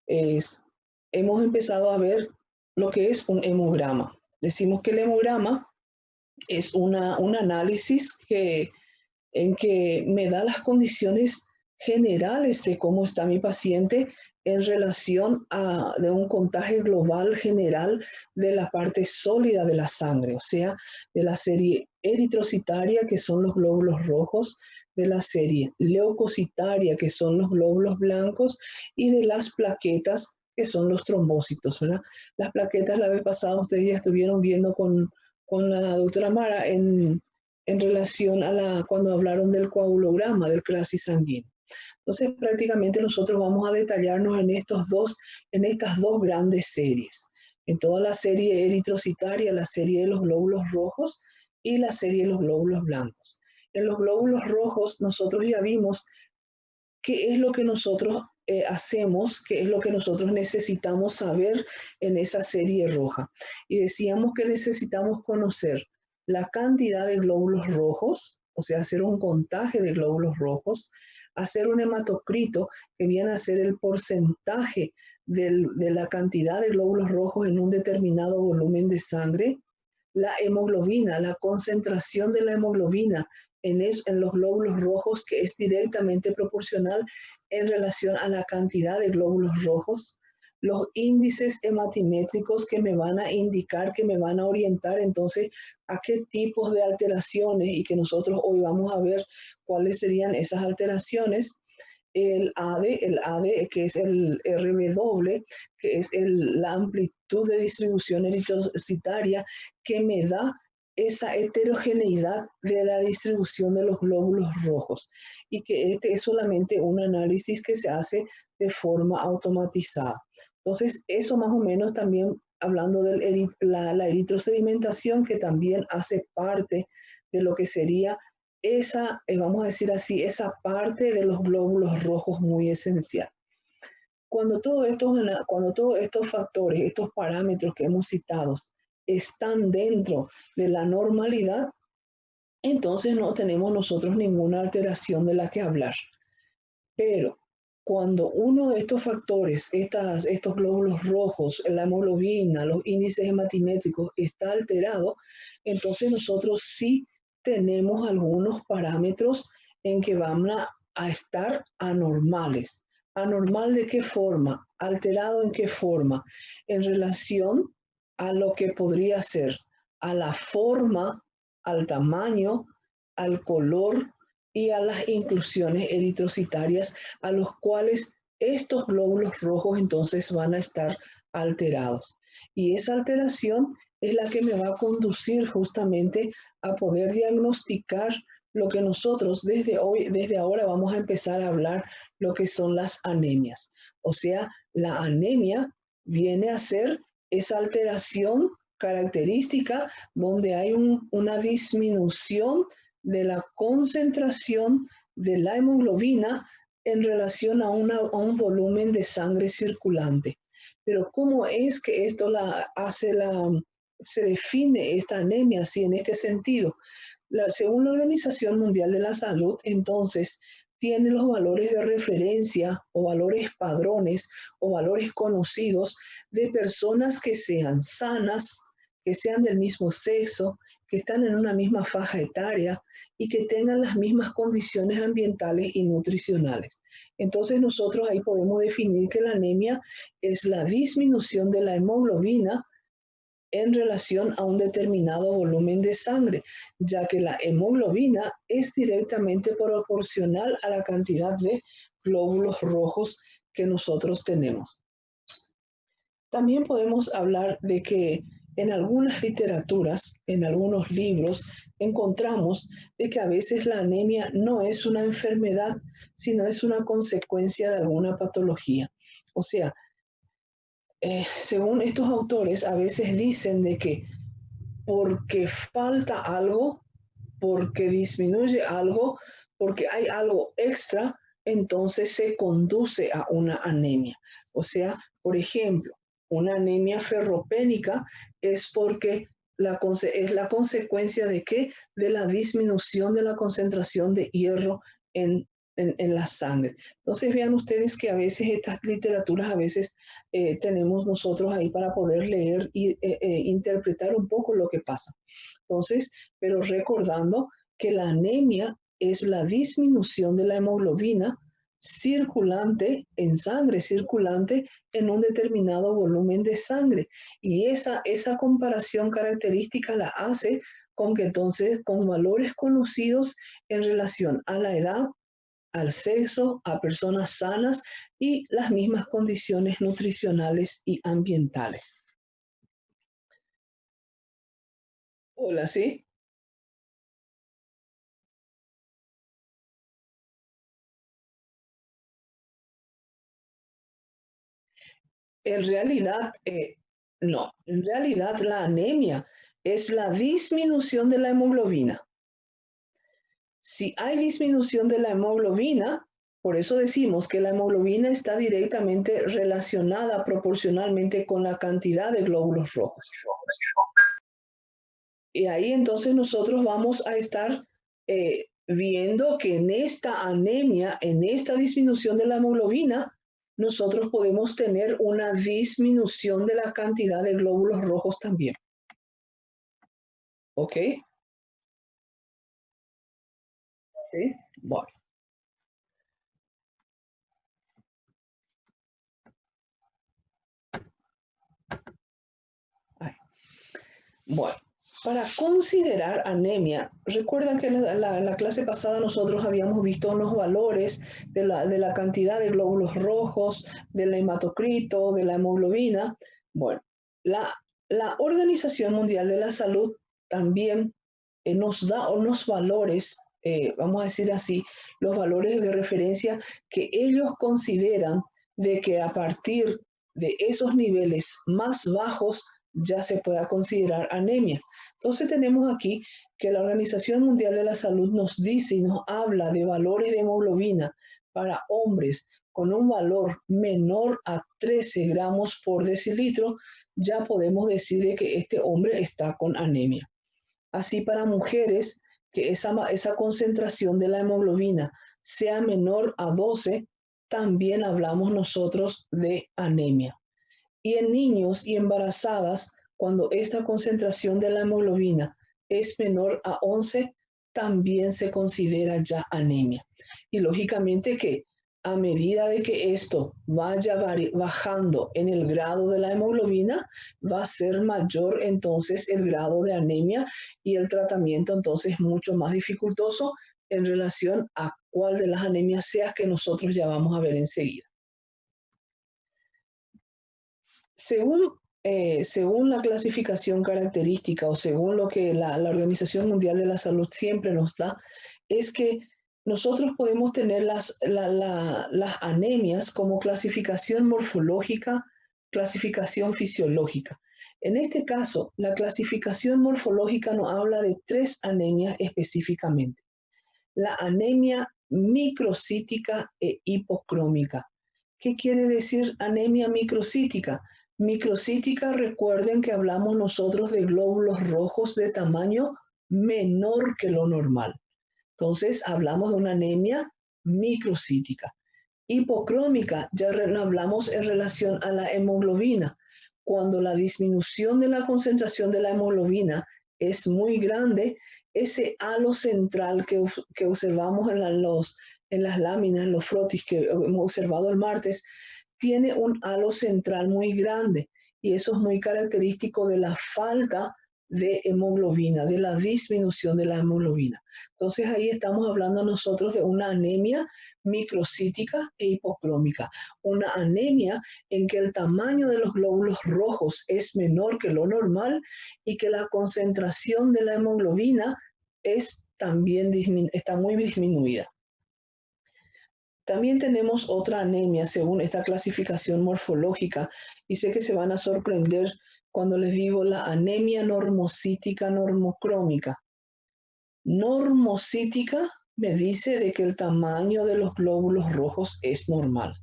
es, hemos empezado a ver lo que es un hemograma. Decimos que el hemograma es un análisis en que me da las condiciones generales de cómo está mi paciente en relación de un contagio global general de la parte sólida de la sangre, o sea, de la serie eritrocitaria, que son los glóbulos rojos, de la serie leucocitaria, que son los glóbulos blancos, y de las plaquetas, que son los trombócitos, ¿verdad? Las plaquetas la vez pasada ustedes ya estuvieron viendo con la doctora Mara en relación a cuando hablaron del coagulograma, del crisis sanguíneo. Entonces, prácticamente nosotros vamos a detallarnos en estas dos grandes series, en toda la serie eritrocitaria, la serie de los glóbulos rojos y la serie de los glóbulos blancos. En los glóbulos rojos nosotros ya vimos qué es lo que nosotros hacemos, qué es lo que nosotros necesitamos saber en esa serie roja. Y decíamos que necesitamos conocer la cantidad de glóbulos rojos, o sea, hacer un contaje de glóbulos rojos, hacer un hematocrito, que viene a ser el porcentaje de la cantidad de glóbulos rojos en un determinado volumen de sangre, la hemoglobina, la concentración de la hemoglobina en los glóbulos rojos, que es directamente proporcional en relación a la cantidad de glóbulos rojos, los índices hematimétricos que me van a indicar, que me van a orientar entonces a qué tipos de alteraciones, y que nosotros hoy vamos a ver cuáles serían esas alteraciones. El ADE, que es el RW, que es la amplitud de distribución eritrocitaria, que me da esa heterogeneidad de la distribución de los glóbulos rojos, y que este es solamente un análisis que se hace de forma automatizada. Entonces, eso más o menos también hablando de la eritrosedimentación, que también hace parte de lo que sería esa, vamos a decir así, esa parte de los glóbulos rojos muy esencial. Cuando todos estos factores, estos parámetros que hemos citado, están dentro de la normalidad, entonces no tenemos nosotros ninguna alteración de la que hablar. Pero cuando uno de estos factores, estos glóbulos rojos, la hemoglobina, los índices hematimétricos, está alterado, entonces nosotros sí tenemos algunos parámetros en que van a estar anormales. ¿Anormal de qué forma? ¿Alterado en qué forma? En relación a lo que podría ser, a la forma, al tamaño, al color y a las inclusiones eritrocitarias, a los cuales estos glóbulos rojos entonces van a estar alterados. Y esa alteración es la que me va a conducir justamente a poder diagnosticar lo que nosotros desde ahora vamos a empezar a hablar, lo que son las anemias. O sea, la anemia viene a ser esa alteración característica donde hay una disminución de la concentración de la hemoglobina en relación a un volumen de sangre circulante. Pero ¿cómo es que esto se define esta anemia así en este sentido? Según la Organización Mundial de la Salud, entonces, tiene los valores de referencia o valores padrones o valores conocidos de personas que sean sanas, que sean del mismo sexo, que están en una misma faja etaria y que tengan las mismas condiciones ambientales y nutricionales. Entonces nosotros ahí podemos definir que la anemia es la disminución de la hemoglobina en relación a un determinado volumen de sangre, ya que la hemoglobina es directamente proporcional a la cantidad de glóbulos rojos que nosotros tenemos. También podemos hablar de que en algunas literaturas, en algunos libros, encontramos de que a veces la anemia no es una enfermedad, sino es una consecuencia de alguna patología. O sea, según estos autores, a veces dicen de que porque falta algo, porque disminuye algo, porque hay algo extra, entonces se conduce a una anemia. O sea, por ejemplo, una anemia ferropénica es porque es la consecuencia de qué? De la disminución de la concentración de hierro en en la sangre. Entonces vean ustedes que a veces estas literaturas, a veces tenemos nosotros ahí para poder leer y interpretar un poco lo que pasa. Entonces, pero recordando que la anemia es la disminución de la hemoglobina circulante en sangre, circulante en un determinado volumen de sangre. Y esa comparación característica la hace con que entonces con valores conocidos en relación a la edad, al sexo, a personas sanas y las mismas condiciones nutricionales y ambientales. Hola, ¿sí? No, en realidad la anemia es la disminución de la hemoglobina. Si hay disminución de la hemoglobina, por eso decimos que la hemoglobina está directamente relacionada proporcionalmente con la cantidad de glóbulos rojos. Y ahí entonces nosotros vamos a estar viendo que en esta anemia, en esta disminución de la hemoglobina, nosotros podemos tener una disminución de la cantidad de glóbulos rojos también. ¿Ok? ¿Sí? Bueno. Ay. Bueno, para considerar anemia, recuerdan que en la clase pasada nosotros habíamos visto unos valores de la cantidad de glóbulos rojos, del hematocrito, de la hemoglobina. Bueno, la, la Organización Mundial de la Salud también nos da unos valores, vamos a decir así, los valores de referencia que ellos consideran de que a partir de esos niveles más bajos ya se pueda considerar anemia. Entonces tenemos aquí que la Organización Mundial de la Salud nos dice y nos habla de valores de hemoglobina para hombres con un valor menor a 13 gramos por decilitro, ya podemos decir de que este hombre está con anemia. Así para mujeres, que esa concentración de la hemoglobina sea menor a 12, también hablamos nosotros de anemia. Y en niños y embarazadas, cuando esta concentración de la hemoglobina es menor a 11, también se considera ya anemia. Y lógicamente que a medida de que esto vaya bajando en el grado de la hemoglobina, va a ser mayor entonces el grado de anemia y el tratamiento entonces mucho más dificultoso en relación a cuál de las anemias sea que nosotros ya vamos a ver enseguida. Según la clasificación característica o según lo que la Organización Mundial de la Salud siempre nos da, es que nosotros podemos tener las anemias como clasificación morfológica, clasificación fisiológica. En este caso, la clasificación morfológica nos habla de 3 anemias específicamente. La anemia microcítica e hipocrómica. ¿Qué quiere decir anemia microcítica? Microcítica, recuerden que hablamos nosotros de glóbulos rojos de tamaño menor que lo normal. Entonces, hablamos de una anemia microcítica. Hipocrómica, ya hablamos en relación a la hemoglobina. Cuando la disminución de la concentración de la hemoglobina es muy grande, ese halo central que observamos en las láminas, en los frotis que hemos observado el martes, tiene un halo central muy grande y eso es muy característico de la falta de hemoglobina, de la disminución de la hemoglobina. Entonces ahí estamos hablando nosotros de una anemia microcítica e hipocrómica, una anemia en que el tamaño de los glóbulos rojos es menor que lo normal y que la concentración de la hemoglobina está muy disminuida. También tenemos otra anemia según esta clasificación morfológica y sé que se van a sorprender cuando les digo la anemia normocítica normocrómica. Normocítica me dice de que el tamaño de los glóbulos rojos es normal.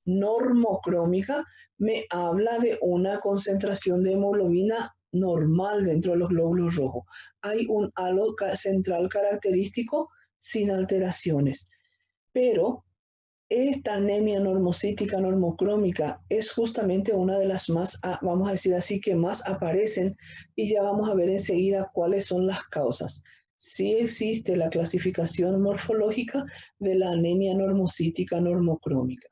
Normocrómica me habla de una concentración de hemoglobina normal dentro de los glóbulos rojos. Hay un halo central característico sin alteraciones. pero esta anemia normocítica normocrómica es justamente una de las más, vamos a decir así, que más aparecen, y ya vamos a ver enseguida cuáles son las causas. Sí existe la clasificación morfológica de la anemia normocítica normocrómica.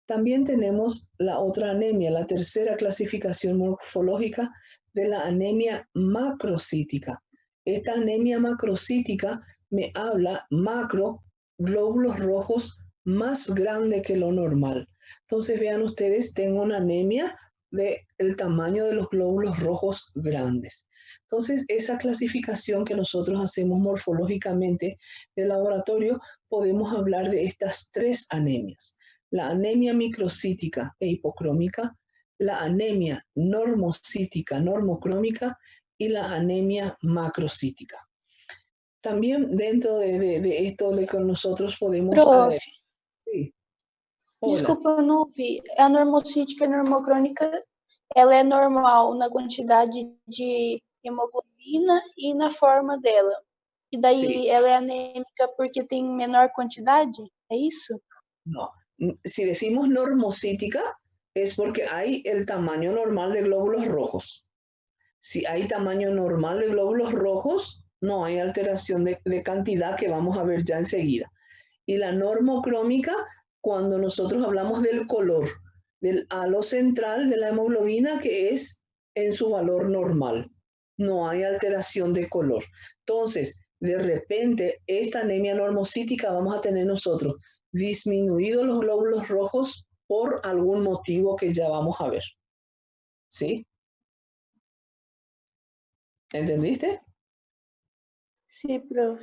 También tenemos la otra anemia, la tercera clasificación morfológica de la anemia macrocítica. Esta anemia macrocítica me habla macro, glóbulos rojos más grande que lo normal. Entonces vean ustedes, tengo una anemia del tamaño de los glóbulos rojos grandes. Entonces esa clasificación que nosotros hacemos morfológicamente de laboratorio, podemos hablar de estas tres anemias: la anemia microcítica e hipocrómica, la anemia normocítica normocrómica y la anemia macrocítica. También dentro de esto lo que nosotros podemos Prof, sí. Hola. desculpa, eu não ouvi. A normocítica e normocrônica, ela é normal na quantidade de hemoglobina e na forma dela. E daí Sí. ela é anêmica porque tem menor quantidade? É isso? No. Si decimos normocítica, es porque hay el tamaño normal de glóbulos rojos. Si hay tamaño normal de glóbulos rojos, no hay alteración de cantidad, que vamos a ver ya enseguida. Y la normocrómica, cuando nosotros hablamos del color, del halo central de la hemoglobina, que es en su valor normal. No hay alteración de color. Entonces, de repente, esta anemia normocítica vamos a tener nosotros disminuidos los glóbulos rojos por algún motivo que ya vamos a ver. ¿Sí? ¿Entendiste? Sí, prof.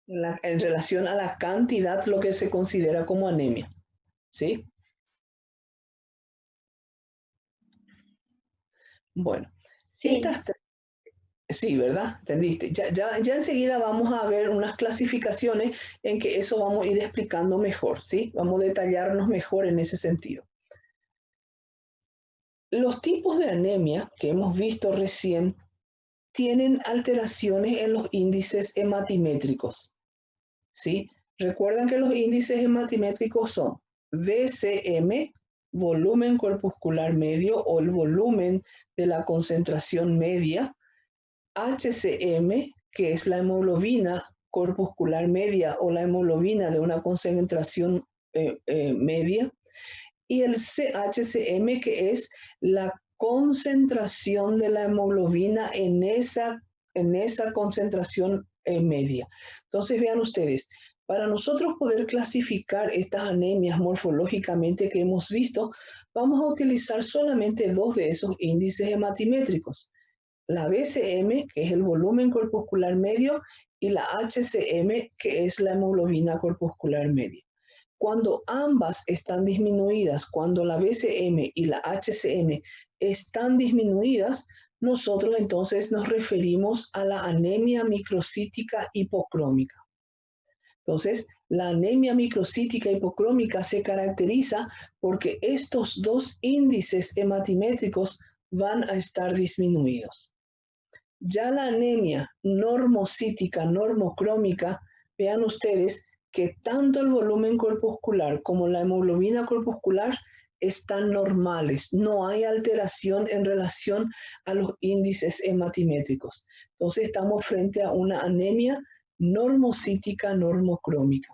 En relación a la cantidad, lo que se considera como anemia. ¿Sí? Bueno, Sí. Sí, ¿verdad? ¿Entendiste? Ya enseguida vamos a ver unas clasificaciones en que eso vamos a ir explicando mejor, ¿sí? Vamos a detallarnos mejor en ese sentido. Los tipos de anemia que hemos visto recién tienen alteraciones en los índices hematimétricos, ¿sí? Recuerdan que los índices hematimétricos son VCM, volumen corpuscular medio, o el volumen de la concentración media; HCM, que es la hemoglobina corpuscular media o la hemoglobina de una concentración media; y el HCM, que es la concentración de la hemoglobina en esa concentración media. Entonces vean ustedes, para nosotros poder clasificar estas anemias morfológicamente que hemos visto, vamos a utilizar solamente dos de esos índices hematimétricos: la VCM, que es el volumen corpuscular medio, y la HCM, que es la hemoglobina corpuscular media. Cuando ambas están disminuidas, cuando la VCM y la HCM están disminuidas, nosotros entonces nos referimos a la anemia microcítica hipocrómica. Entonces, la anemia microcítica hipocrómica se caracteriza porque estos dos índices hematimétricos van a estar disminuidos. Ya la anemia normocítica normocrómica, vean ustedes que tanto el volumen corpuscular como la hemoglobina corpuscular están normales, no hay alteración en relación a los índices hematimétricos. Entonces estamos frente a una anemia normocítica normocrómica.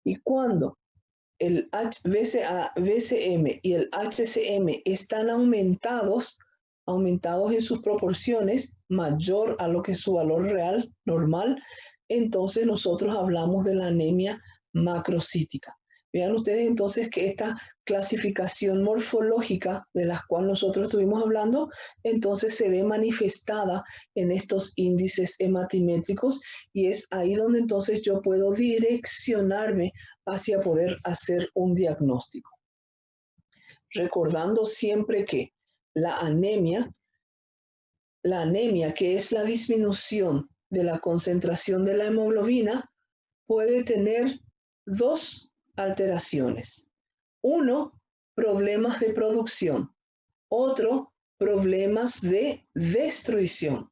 Y cuando el VCM y el HCM están aumentados en sus proporciones mayor a lo que es su valor real normal, entonces nosotros hablamos de la anemia macrocítica. Vean ustedes entonces que esta clasificación morfológica de la cual nosotros estuvimos hablando, entonces se ve manifestada en estos índices hematimétricos, y es ahí donde entonces yo puedo direccionarme hacia poder hacer un diagnóstico. Recordando siempre que la anemia, que es la disminución de la concentración de la hemoglobina, puede tener dos alteraciones. Uno, problemas de producción. Otro, problemas de destrucción.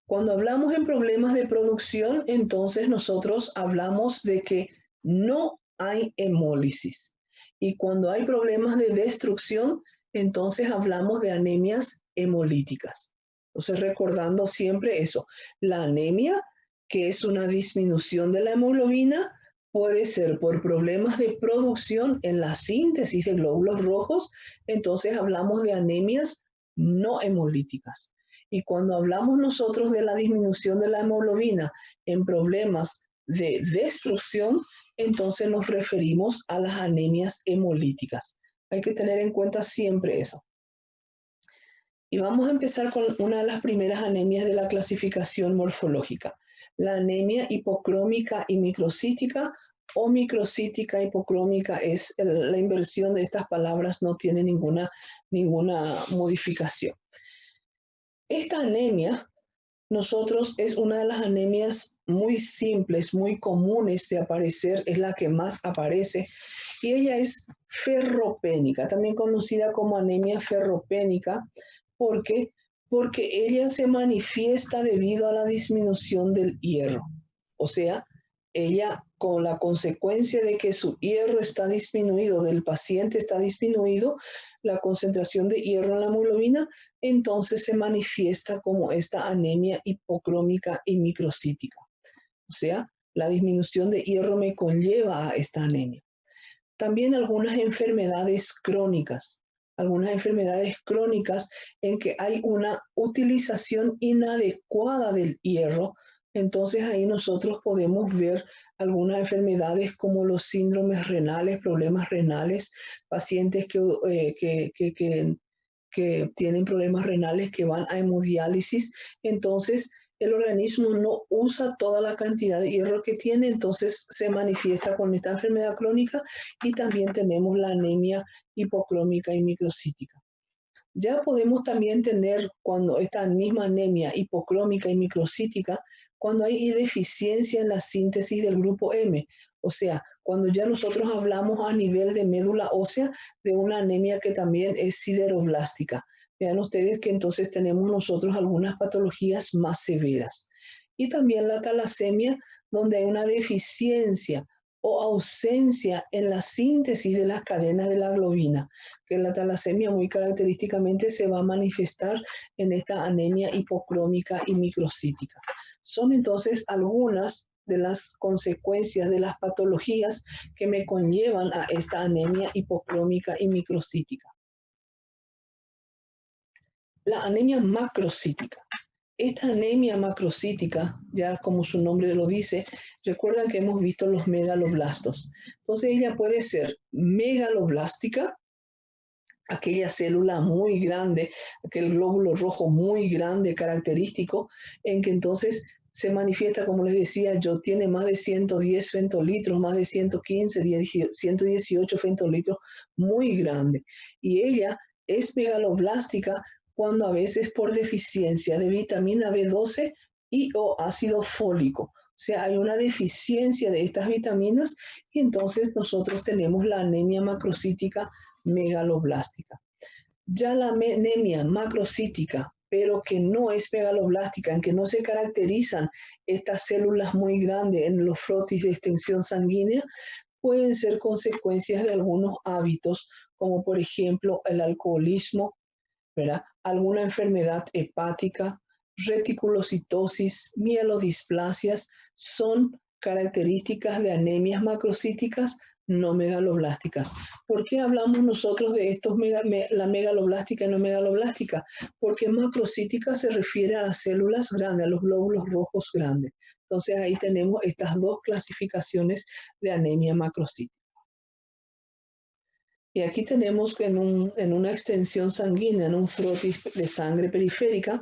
Cuando hablamos en problemas de producción, entonces nosotros hablamos de que no hay hemólisis. Y cuando hay problemas de destrucción, entonces hablamos de anemias hemolíticas. Entonces, recordando siempre eso, la anemia, que es una disminución de la hemoglobina, puede ser por problemas de producción en la síntesis de glóbulos rojos, entonces hablamos de anemias no hemolíticas. Y cuando hablamos nosotros de la disminución de la hemoglobina en problemas de destrucción, entonces nos referimos a las anemias hemolíticas. Hay que tener en cuenta siempre eso. Y vamos a empezar con una de las primeras anemias de la clasificación morfológica, la anemia hipocrómica y microcítica, o microcítica hipocrómica. Es la inversión de estas palabras, no tiene ninguna modificación. Esta anemia, es una de las anemias muy simples, muy comunes de aparecer, es la que más aparece, y ella es ferropénica, también conocida como anemia ferropénica, porque ella se manifiesta debido a la disminución del hierro. O sea, ella, con la consecuencia de que su hierro está disminuido, del paciente está disminuido, la concentración de hierro en la hemoglobina, entonces se manifiesta como esta anemia hipocrómica y microcítica. O sea, la disminución de hierro me conlleva a esta anemia. También algunas enfermedades crónicas en que hay una utilización inadecuada del hierro. Entonces ahí nosotros podemos ver algunas enfermedades como los síndromes renales, problemas renales, pacientes que tienen problemas renales que van a hemodiálisis. Entonces el organismo no usa toda la cantidad de hierro que tiene, entonces se manifiesta con esta enfermedad crónica, y también tenemos la anemia hipocrómica y microcítica. Ya podemos también tener, cuando esta misma anemia hipocrómica y microcítica, cuando hay deficiencia en la síntesis del grupo M, o sea, cuando ya nosotros hablamos a nivel de médula ósea de una anemia que también es sideroblástica. Vean ustedes que entonces tenemos nosotros algunas patologías más severas. Y también la talasemia, donde hay una deficiencia o ausencia en la síntesis de las cadenas de la globina, que la talasemia muy característicamente se va a manifestar en esta anemia hipocrómica y microcítica. Son entonces algunas de las consecuencias de las patologías que me conllevan a esta anemia hipocrómica y microcítica. La anemia macrocítica. Esta anemia macrocítica, ya como su nombre lo dice, recuerdan que hemos visto los megaloblastos. Entonces ella puede ser megaloblástica, aquella célula muy grande, aquel glóbulo rojo muy grande, característico, en que entonces se manifiesta, como les decía yo, tiene más de 110 femtolitros, más de 115, 118 femtolitros, muy grande. Y ella es megaloblástica cuando a veces por deficiencia de vitamina B12 y o ácido fólico. O sea, hay una deficiencia de estas vitaminas, y entonces nosotros tenemos la anemia macrocítica megaloblástica. Ya la anemia macrocítica, pero que no es megaloblástica, en que no se caracterizan estas células muy grandes en los frotis de extensión sanguínea, pueden ser consecuencias de algunos hábitos, como por ejemplo el alcoholismo, ¿verdad? Alguna enfermedad hepática, reticulocitosis, mielodisplasias, son características de anemias macrocíticas no megaloblásticas. ¿Por qué hablamos nosotros de estos la megaloblástica y no megaloblástica? Porque macrocítica se refiere a las células grandes, a los glóbulos rojos grandes. Entonces ahí tenemos estas dos clasificaciones de anemia macrocítica. Y aquí tenemos que en una extensión sanguínea, en un frotis de sangre periférica,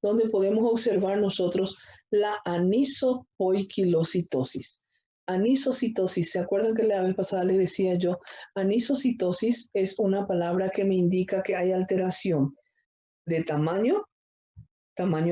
donde podemos observar nosotros la anisopoiquilocitosis. Anisocitosis, ¿se acuerdan que la vez pasada les decía yo? Anisocitosis es una palabra que me indica que hay alteración de tamaño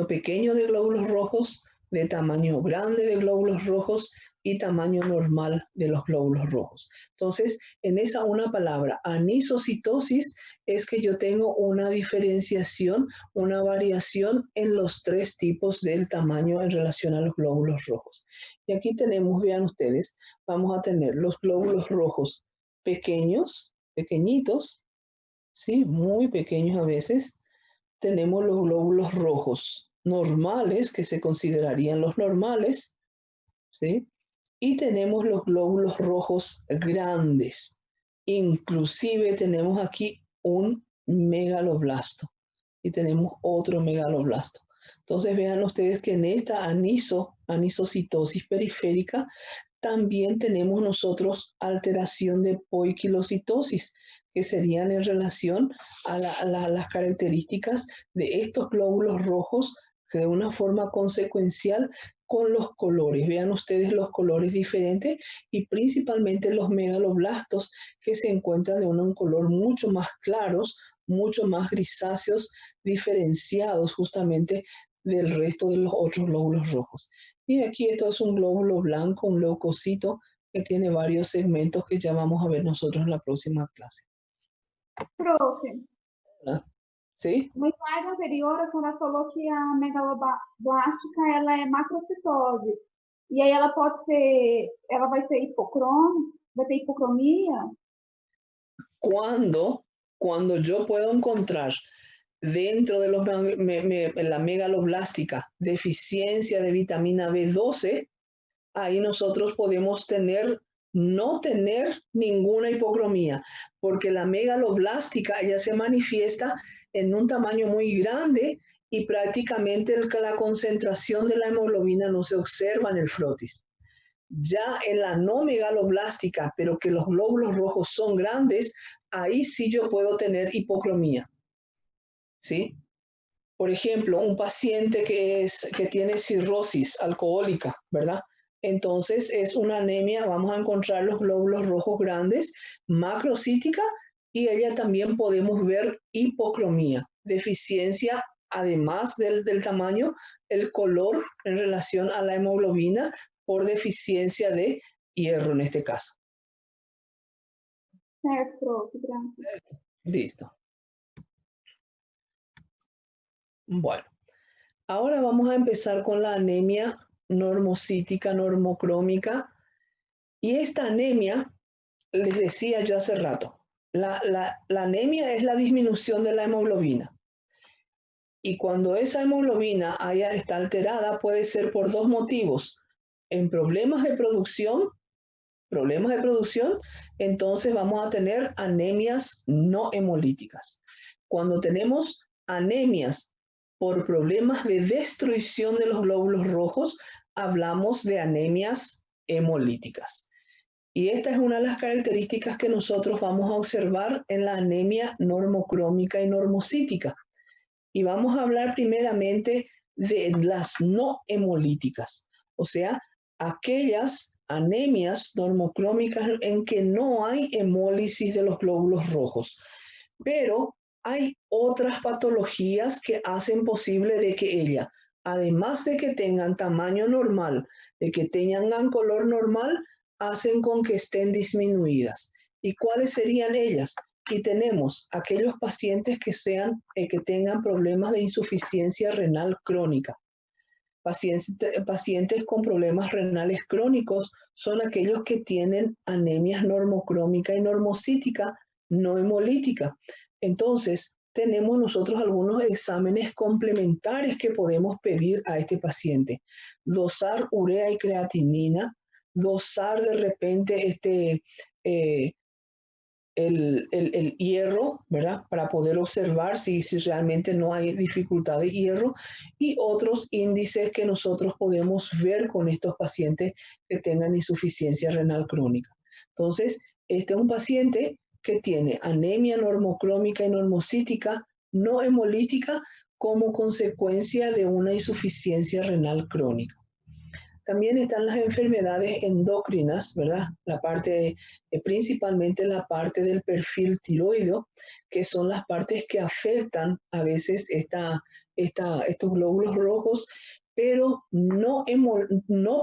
pequeño de glóbulos rojos, de tamaño grande de glóbulos rojos, y tamaño normal de los glóbulos rojos. Entonces, en esa una palabra, anisocitosis, es que yo tengo una diferenciación, una variación en los tres tipos del tamaño en relación a los glóbulos rojos. Y aquí tenemos, vean ustedes, vamos a tener los glóbulos rojos pequeños, pequeñitos, ¿sí? Muy pequeños a veces. Tenemos los glóbulos rojos normales, que se considerarían los normales, ¿sí? Y tenemos los glóbulos rojos grandes. Inclusive tenemos aquí un megaloblasto y tenemos otro megaloblasto. Entonces vean ustedes que en esta anisocitosis periférica también tenemos nosotros alteración de poiquilocitosis, que serían en relación a las características de estos glóbulos rojos que de una forma consecuencial con los colores. Vean ustedes los colores diferentes y principalmente los megaloblastos que se encuentran de un color mucho más claros, mucho más grisáceos, diferenciados justamente del resto de los otros glóbulos rojos. Y aquí esto es un glóbulo blanco, un leucocito que tiene varios segmentos que ya vamos a ver nosotros en la próxima clase. Profe, ¿Verdad? ¿Sí? no slide anterior a senhora falou que a megaloblástica ela é macrocitose. E aí ela pode ser, ela vai ser vai ter hipocromia? Cuando yo puedo encontrar dentro de la megaloblástica deficiencia de vitamina B12, ahí nosotros podemos no tener ninguna hipocromía, porque la megaloblástica ya se manifiesta en un tamaño muy grande y prácticamente la concentración de la hemoglobina no se observa en el frotis. Ya en la no megaloblástica, pero que los glóbulos rojos son grandes, ahí sí yo puedo tener hipocromía. ¿Sí? Por ejemplo, un paciente que tiene cirrosis alcohólica, ¿verdad? Entonces es una anemia, vamos a encontrar los glóbulos rojos grandes, macrocítica, y ella también podemos ver hipocromía, deficiencia, además del tamaño, el color en relación a la hemoglobina por deficiencia de hierro en este caso. Certo, profe, gracias. Listo. Bueno, ahora vamos a empezar con la anemia normocítica, normocrómica. Y esta anemia, les decía yo hace rato, la anemia es la disminución de la hemoglobina. Y cuando esa hemoglobina está alterada, puede ser por dos motivos. En problemas de producción, entonces vamos a tener anemias no hemolíticas. Cuando tenemos anemias por problemas de destrucción de los glóbulos rojos, hablamos de anemias hemolíticas. Y esta es una de las características que nosotros vamos a observar en la anemia normocrómica y normocítica. Y vamos a hablar primeramente de las no hemolíticas, o sea, aquellas anemias normocrómicas en que no hay hemólisis de los glóbulos rojos. Pero hay otras patologías que hacen posible de que ella, además de que tengan tamaño normal, de que tengan color normal, hacen con que estén disminuidas. ¿Y cuáles serían ellas? Y tenemos aquellos pacientes que tengan problemas de insuficiencia renal crónica. Pacientes con problemas renales crónicos son aquellos que tienen anemias normocrómica y normocítica no hemolítica. Entonces, tenemos nosotros algunos exámenes complementarios que podemos pedir a este paciente. Dosar urea y creatinina, dosar de repente el hierro, ¿verdad? Para poder observar si realmente no hay dificultad de hierro y otros índices que nosotros podemos ver con estos pacientes que tengan insuficiencia renal crónica. Entonces, este es un paciente que tiene anemia normocrómica y normocítica no hemolítica como consecuencia de una insuficiencia renal crónica. También están las enfermedades endocrinas, ¿verdad? Principalmente la parte del perfil tiroideo, que son las partes que afectan a veces estos glóbulos rojos, pero no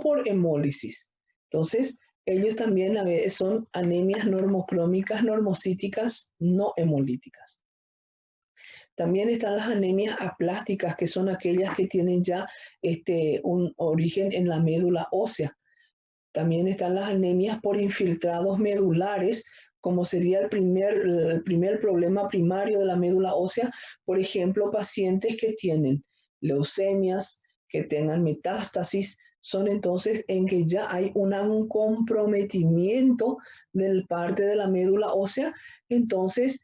por hemólisis, Entonces, ellos también a veces son anemias normocrómicas, normocíticas, no hemolíticas. También están las anemias aplásticas, que son aquellas que tienen ya un origen en la médula ósea. También están las anemias por infiltrados medulares, como sería el primer problema primario de la médula ósea. Por ejemplo, pacientes que tienen leucemias, que tengan metástasis, son entonces en que ya hay un comprometimiento del parte de la médula ósea. Entonces,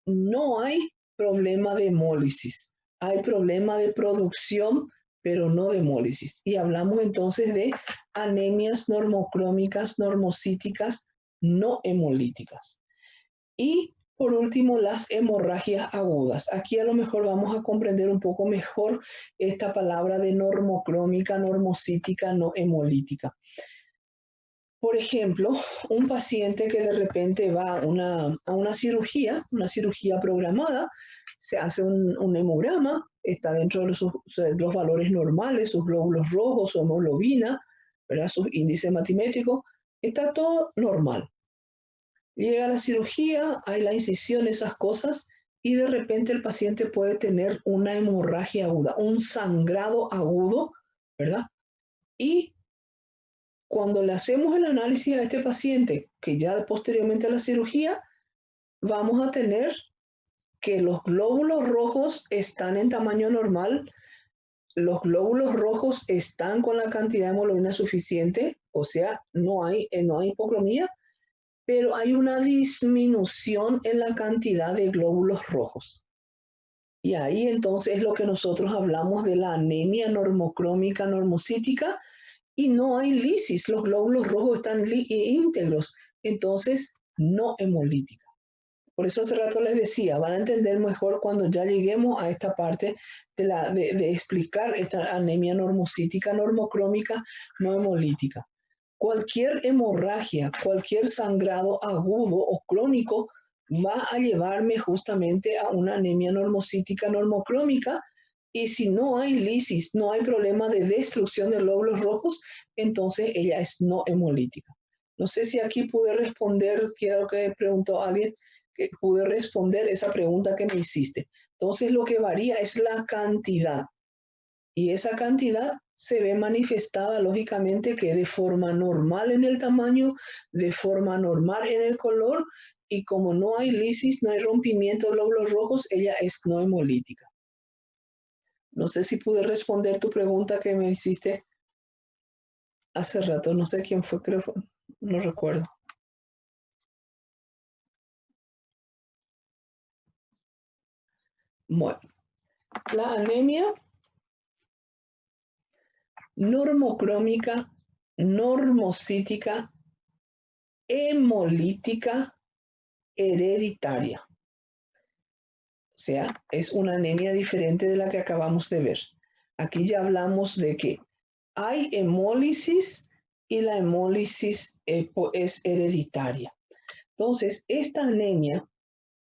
no hay problema de hemólisis, hay problema de producción, pero no de hemólisis. Y hablamos entonces de anemias normocrómicas, normocíticas, no hemolíticas. Y por último, las hemorragias agudas. Aquí a lo mejor vamos a comprender un poco mejor esta palabra de normocrómica, normocítica, no hemolítica. Por ejemplo, un paciente que de repente va a una cirugía programada, se hace un hemograma, está dentro de los valores normales, sus glóbulos rojos, su hemoglobina, ¿verdad? Su índice hematimétrico, está todo normal. Llega a la cirugía, hay la incisión, esas cosas, y de repente el paciente puede tener una hemorragia aguda, un sangrado agudo, ¿verdad? Y cuando le hacemos el análisis a este paciente, que ya posteriormente a la cirugía, vamos a tener que los glóbulos rojos están en tamaño normal, los glóbulos rojos están con la cantidad de hemoglobina suficiente, o sea, no hay hipocromía, pero hay una disminución en la cantidad de glóbulos rojos. Y ahí entonces es lo que nosotros hablamos de la anemia normocrómica, normocítica, y no hay lisis, los glóbulos rojos están íntegros, entonces no hemolítica. Por eso hace rato les decía, van a entender mejor cuando ya lleguemos a esta parte de explicar esta anemia normocítica, normocrómica, no hemolítica. Cualquier hemorragia, cualquier sangrado agudo o crónico va a llevarme justamente a una anemia normocítica, normocrómica, y si no hay lisis, no hay problema de destrucción de glóbulos rojos, entonces ella es no hemolítica. No sé si aquí pude responder, quiero que preguntó alguien, que pude responder esa pregunta que me hiciste. Entonces lo que varía es la cantidad, y esa cantidad se ve manifestada lógicamente que de forma normal en el tamaño, de forma normal en el color, y como no hay lisis, no hay rompimiento de glóbulos rojos, ella es no hemolítica. No sé si pude responder tu pregunta que me hiciste hace rato, no sé quién fue, creo, no recuerdo. Bueno, la anemia normocrómica, normocítica, hemolítica, hereditaria. O sea, es una anemia diferente de la que acabamos de ver. Aquí ya hablamos de que hay hemólisis y la hemólisis es hereditaria. Entonces, esta anemia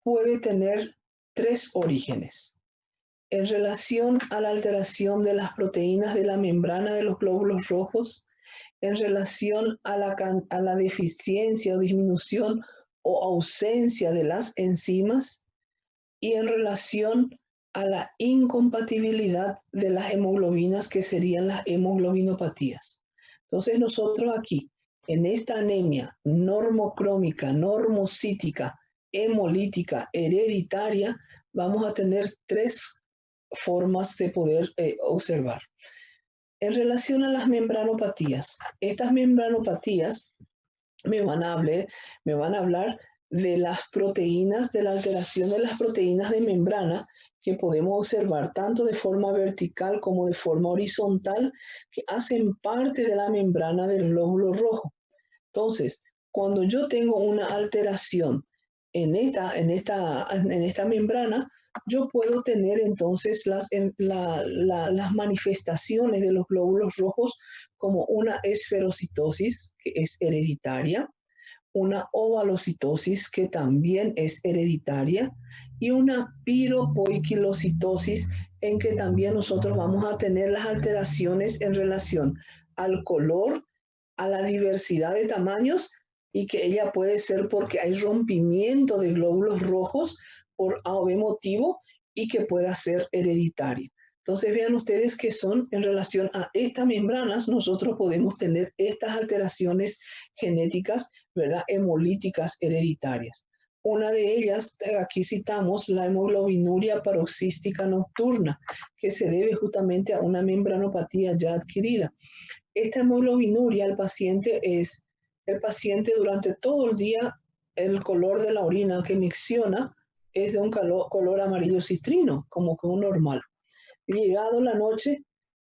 puede tener tres orígenes. En relación a la alteración de las proteínas de la membrana de los glóbulos rojos, en relación a la deficiencia o disminución o ausencia de las enzimas, y en relación a la incompatibilidad de las hemoglobinas, que serían las hemoglobinopatías. Entonces nosotros aquí, en esta anemia normocrómica, normocítica, hemolítica, hereditaria, vamos a tener tres formas de poder observar. En relación a las membranopatías, estas membranopatías me van a hablar de las proteínas, de la alteración de las proteínas de membrana que podemos observar tanto de forma vertical como de forma horizontal, que hacen parte de la membrana del glóbulo rojo. Entonces, cuando yo tengo una alteración en esta membrana, yo puedo tener entonces las manifestaciones de los glóbulos rojos como una esferocitosis, que es hereditaria, una ovalocitosis, que también es hereditaria, y una piropoiquilocitosis, en que también nosotros vamos a tener las alteraciones en relación al color, a la diversidad de tamaños y que ella puede ser porque hay rompimiento de glóbulos rojos por A o B motivo y que pueda ser hereditaria. Entonces vean ustedes que son en relación a estas membranas, nosotros podemos tener estas alteraciones genéticas, ¿verdad? Hemolíticas hereditarias. Una de ellas, aquí citamos la hemoglobinuria paroxística nocturna, que se debe justamente a una membranopatía ya adquirida. Esta hemoglobinuria, el paciente durante todo el día, el color de la orina que micciona es de un color amarillo citrino, como que un normal. Llegado la noche,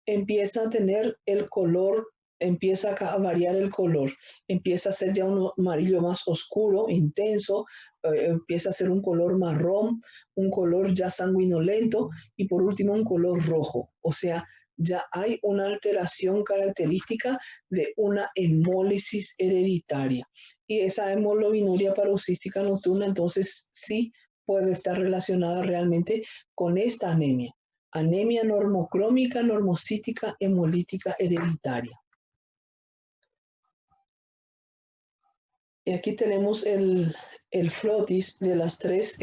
empieza a tener el color, empieza a variar el color, empieza a ser ya un amarillo más oscuro, intenso, empieza a ser un color marrón, un color ya sanguinolento y por último un color rojo. O sea, ya hay una alteración característica de una hemólisis hereditaria. Y esa hemoglobinuria paroxística nocturna entonces sí puede estar relacionada realmente con esta anemia. Anemia normocrómica, normocítica, hemolítica hereditaria. Y aquí tenemos el frotis de las tres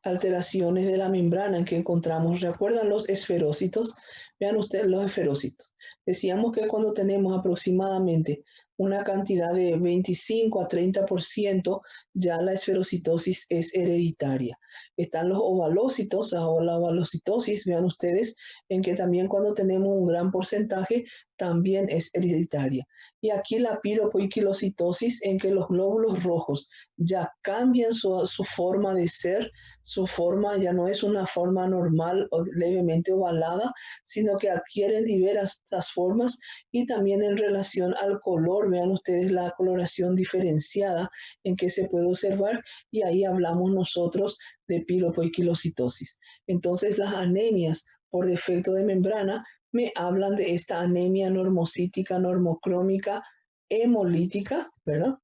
alteraciones de la membrana que encontramos. ¿Recuerdan los esferócitos? Vean ustedes los esferócitos. Decíamos que cuando tenemos aproximadamente una cantidad de 25 a 30%, ya la esferocitosis es hereditaria. Están los ovalócitos, o la ovalocitosis, vean ustedes, en que también cuando tenemos un gran porcentaje, también es hereditaria. Y aquí la piropoiquilocitosis, en que los glóbulos rojos ya cambian su forma de ser, su forma ya no es una forma normal o levemente ovalada, sino que adquieren diversas formas y también en relación al color, vean ustedes la coloración diferenciada en que se puede observar y ahí hablamos nosotros de piropoiquilocitosis. Entonces las anemias por defecto de membrana me hablan de esta anemia normocítica, normocrómica, hemolítica, ¿verdad?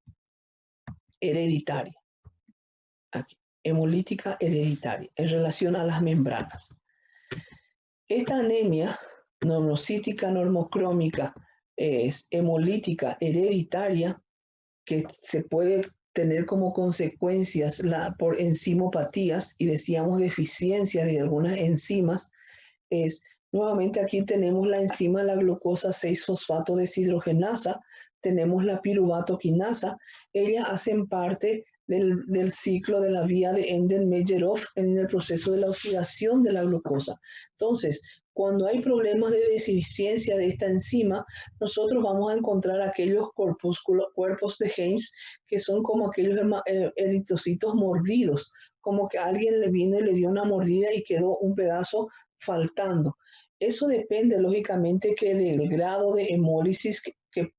Hereditaria. Aquí, hemolítica hereditaria, en relación a las membranas. Esta anemia normocítica, normocrómica, es hemolítica hereditaria, que se puede tener como consecuencias por enzimopatías, y decíamos deficiencia de algunas enzimas, nuevamente aquí tenemos la enzima la glucosa 6-fosfato deshidrogenasa, tenemos la piruvato quinasa, ellas hacen parte del ciclo de la vía de Enden-Meyeroff en el proceso de la oxidación de la glucosa. Entonces, cuando hay problemas de deficiencia de esta enzima, nosotros vamos a encontrar aquellos cuerpos de James que son como aquellos eritrocitos mordidos, como que alguien le vino y le dio una mordida y quedó un pedazo faltando. Eso depende, lógicamente, que del grado de hemólisis que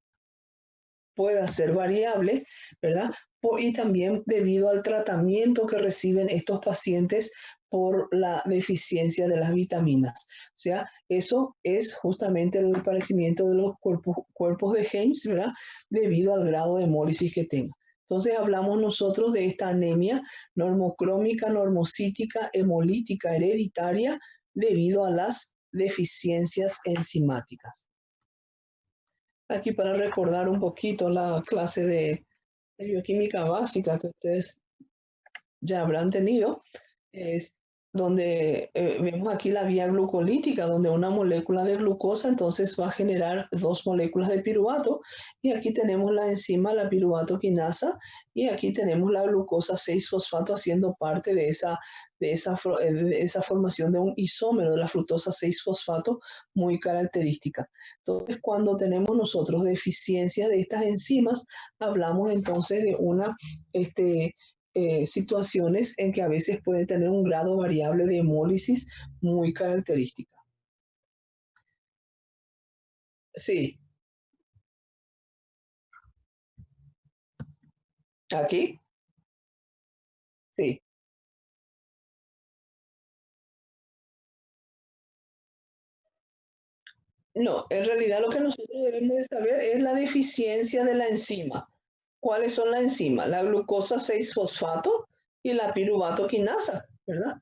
pueda ser variable, ¿verdad? Y también debido al tratamiento que reciben estos pacientes por la deficiencia de las vitaminas. O sea, eso es justamente el aparecimiento de los cuerpos de James, ¿verdad? Debido al grado de hemólisis que tenga. Entonces hablamos nosotros de esta anemia normocrómica, normocítica, hemolítica hereditaria debido a las deficiencias enzimáticas. Aquí para recordar un poquito la clase de bioquímica básica que ustedes ya habrán tenido, es donde vemos aquí la vía glucolítica, donde una molécula de glucosa entonces va a generar dos moléculas de piruvato, y aquí tenemos la enzima, la piruvato quinasa, y aquí tenemos la glucosa 6-fosfato haciendo parte de esa formación de un isómero de la fructosa 6-fosfato muy característica. Entonces, cuando tenemos nosotros deficiencia de estas enzimas, hablamos entonces de una situaciones en que a veces puede tener un grado variable de hemólisis muy característica. Sí. ¿Aquí? Sí. No, en realidad lo que nosotros debemos de saber es la deficiencia de la enzima. ¿Cuáles son las enzimas? La glucosa 6-fosfato y la piruvato quinasa, ¿verdad?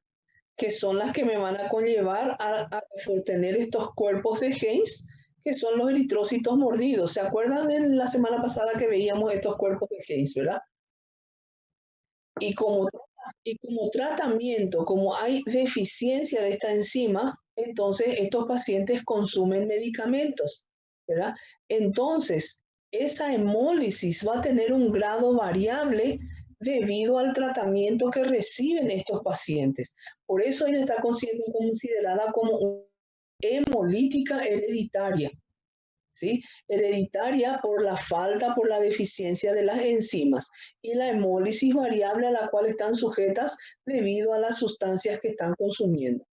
Que son las que me van a conllevar a tener estos cuerpos de James que son los eritrocitos mordidos. ¿Se acuerdan en la semana pasada que veíamos estos cuerpos de Heinz, verdad? Y como tratamiento, como hay deficiencia de esta enzima, entonces estos pacientes consumen medicamentos, ¿verdad? Entonces, esa hemólisis va a tener un grado variable debido al tratamiento que reciben estos pacientes. Por eso ella está considerada como hemolítica hereditaria, ¿sí? Hereditaria por la falta, por la deficiencia de las enzimas, y la hemólisis variable a la cual están sujetas debido a las sustancias que están consumiendo,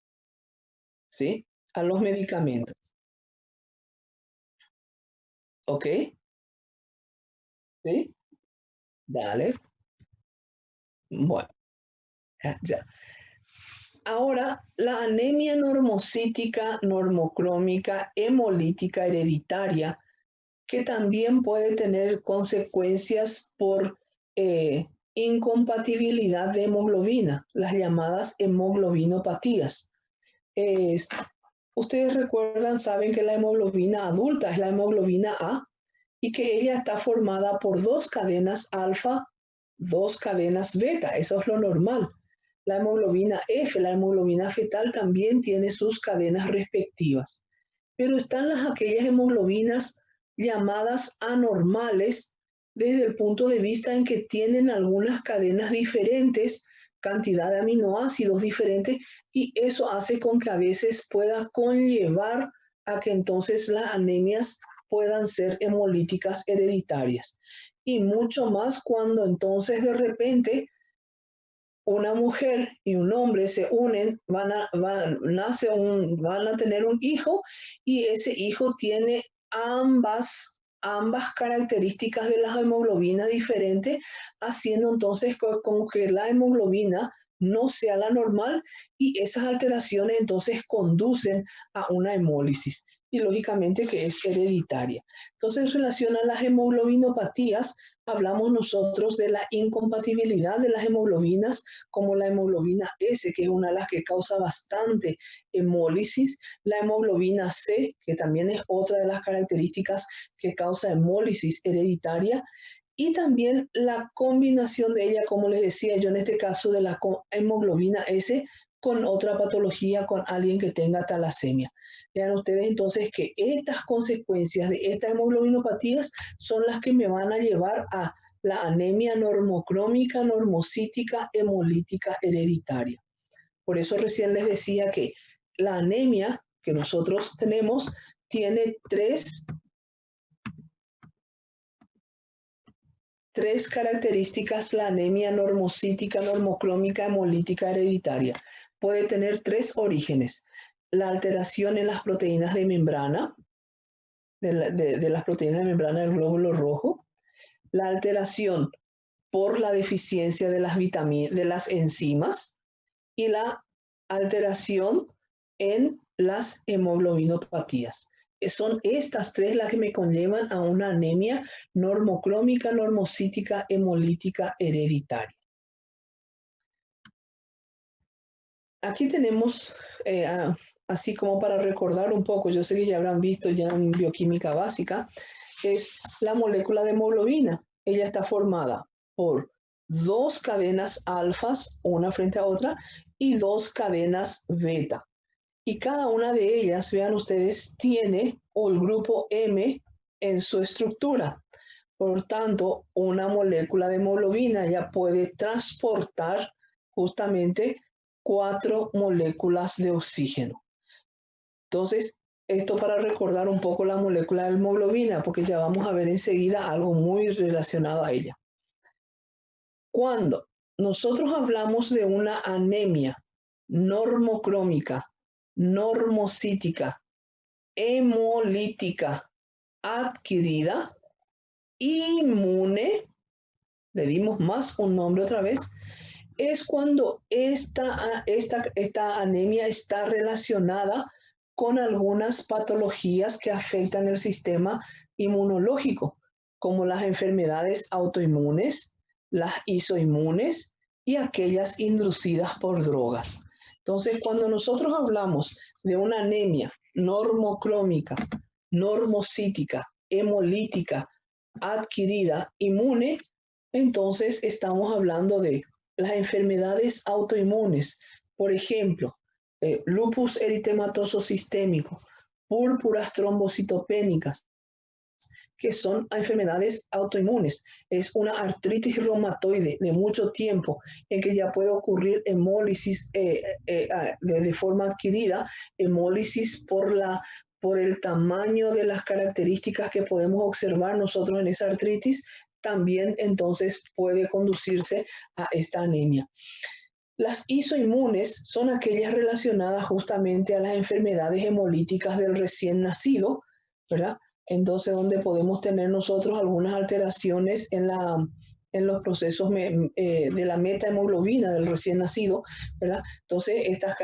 ¿sí? A los medicamentos. ¿Ok? ¿Sí? Dale. Bueno, ya. Ahora, la anemia normocítica, normocrómica, hemolítica hereditaria, que también puede tener consecuencias por incompatibilidad de hemoglobina, las llamadas hemoglobinopatías. Ustedes recuerdan, saben que la hemoglobina adulta es la hemoglobina A y que ella está formada por 2 cadenas alfa, 2 cadenas beta, eso es lo normal. La hemoglobina F, la hemoglobina fetal, también tiene sus cadenas respectivas. Pero están aquellas hemoglobinas llamadas anormales desde el punto de vista en que tienen algunas cadenas diferentes, cantidad de aminoácidos diferentes, y eso hace con que a veces pueda conllevar a que entonces las anemias puedan ser hemolíticas hereditarias. Y mucho más cuando entonces de repente una mujer y un hombre se unen, van a tener un hijo, y ese hijo tiene ambas características de las hemoglobinas diferentes, haciendo entonces como que la hemoglobina no sea la normal, y esas alteraciones entonces conducen a una hemólisis, y lógicamente que es hereditaria. Entonces, en relación a las hemoglobinopatías, hablamos nosotros de la incompatibilidad de las hemoglobinas, como la hemoglobina S, que es una de las que causa bastante hemólisis, la hemoglobina C, que también es otra de las características que causa hemólisis hereditaria, y también la combinación de ella, como les decía yo, en este caso de la hemoglobina S con otra patología, con alguien que tenga talasemia. Vean ustedes entonces que estas consecuencias de estas hemoglobinopatías son las que me van a llevar a la anemia normocrómica, normocítica, hemolítica hereditaria. Por eso recién les decía que la anemia que nosotros tenemos tiene tres características: la anemia normocítica, normocrómica, hemolítica hereditaria. Puede tener 3 orígenes: la alteración en las proteínas de membrana, de las proteínas de membrana del glóbulo rojo, la alteración por la deficiencia de las enzimas, y la alteración en las hemoglobinopatías. Son estas 3 las que me conllevan a una anemia normocrómica, normocítica, hemolítica hereditaria. Aquí tenemos, así como para recordar un poco, yo sé que ya habrán visto ya en bioquímica básica, es la molécula de hemoglobina. Ella está formada por 2 cadenas alfas, una frente a otra, y 2 cadenas beta. Y cada una de ellas, vean ustedes, tiene el grupo M en su estructura. Por tanto, una molécula de hemoglobina ya puede transportar justamente 4 moléculas de oxígeno. Entonces, esto para recordar un poco la molécula de hemoglobina, porque ya vamos a ver enseguida algo muy relacionado a ella. Cuando nosotros hablamos de una anemia normocrómica, normocítica, hemolítica adquirida, inmune, le dimos más un nombre otra vez, es cuando esta anemia está relacionada con algunas patologías que afectan el sistema inmunológico, como las enfermedades autoinmunes, las isoinmunes y aquellas inducidas por drogas. Entonces, cuando nosotros hablamos de una anemia normocrómica, normocítica, hemolítica, adquirida, inmune, entonces estamos hablando de las enfermedades autoinmunes. Por ejemplo, lupus eritematoso sistémico, púrpuras trombocitopénicas, que son enfermedades autoinmunes. Es una artritis reumatoide de mucho tiempo en que ya puede ocurrir hemólisis de forma adquirida, hemólisis por el tamaño de las características que podemos observar nosotros en esa artritis, también entonces puede conducirse a esta anemia. Las isoinmunes son aquellas relacionadas justamente a las enfermedades hemolíticas del recién nacido, ¿verdad? Entonces, donde podemos tener nosotros algunas alteraciones en los procesos de la metahemoglobina del recién nacido, ¿verdad? Entonces, estas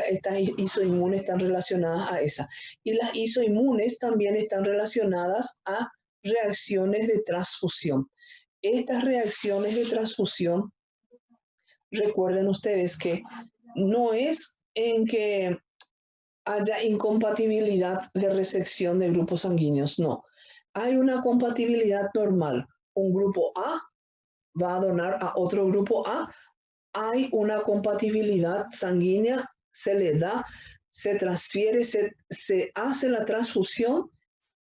isoinmunes están relacionadas a esa. Y las isoinmunes también están relacionadas a reacciones de transfusión. Estas reacciones de transfusión, recuerden ustedes que no es en que haya incompatibilidad de resección de grupos sanguíneos, no. Hay una compatibilidad normal. Un grupo A va a donar a otro grupo A. Hay una compatibilidad sanguínea, se le da, se transfiere, se hace la transfusión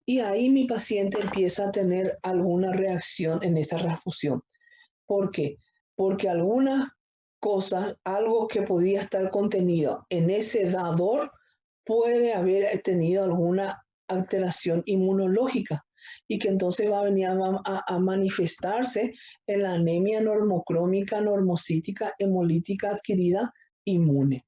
y ahí mi paciente empieza a tener alguna reacción en esta transfusión. ¿Por qué? Porque algunas cosas, algo que podía estar contenido en ese dador, puede haber tenido alguna alteración inmunológica y que entonces va a venir a manifestarse en la anemia normocrómica, normocítica, hemolítica adquirida inmune.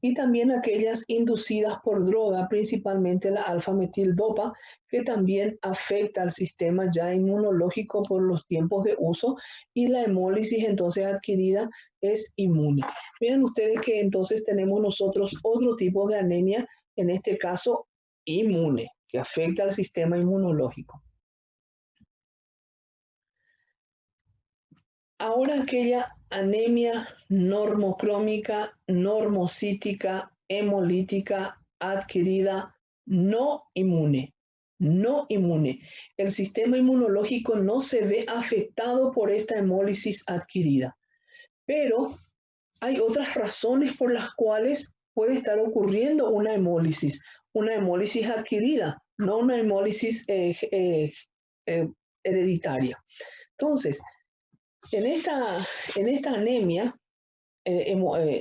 Y también aquellas inducidas por droga, principalmente la alfa-metildopa, que también afecta al sistema ya inmunológico por los tiempos de uso, y la hemólisis entonces adquirida es inmune. Vean ustedes que entonces tenemos nosotros otro tipo de anemia, en este caso inmune, que afecta al sistema inmunológico. Ahora aquella anemia normocrómica, normocítica, hemolítica, adquirida, no inmune. No inmune. El sistema inmunológico no se ve afectado por esta hemólisis adquirida. Pero hay otras razones por las cuales puede estar ocurriendo una hemólisis adquirida, no una hemólisis hereditaria. Entonces, en esta anemia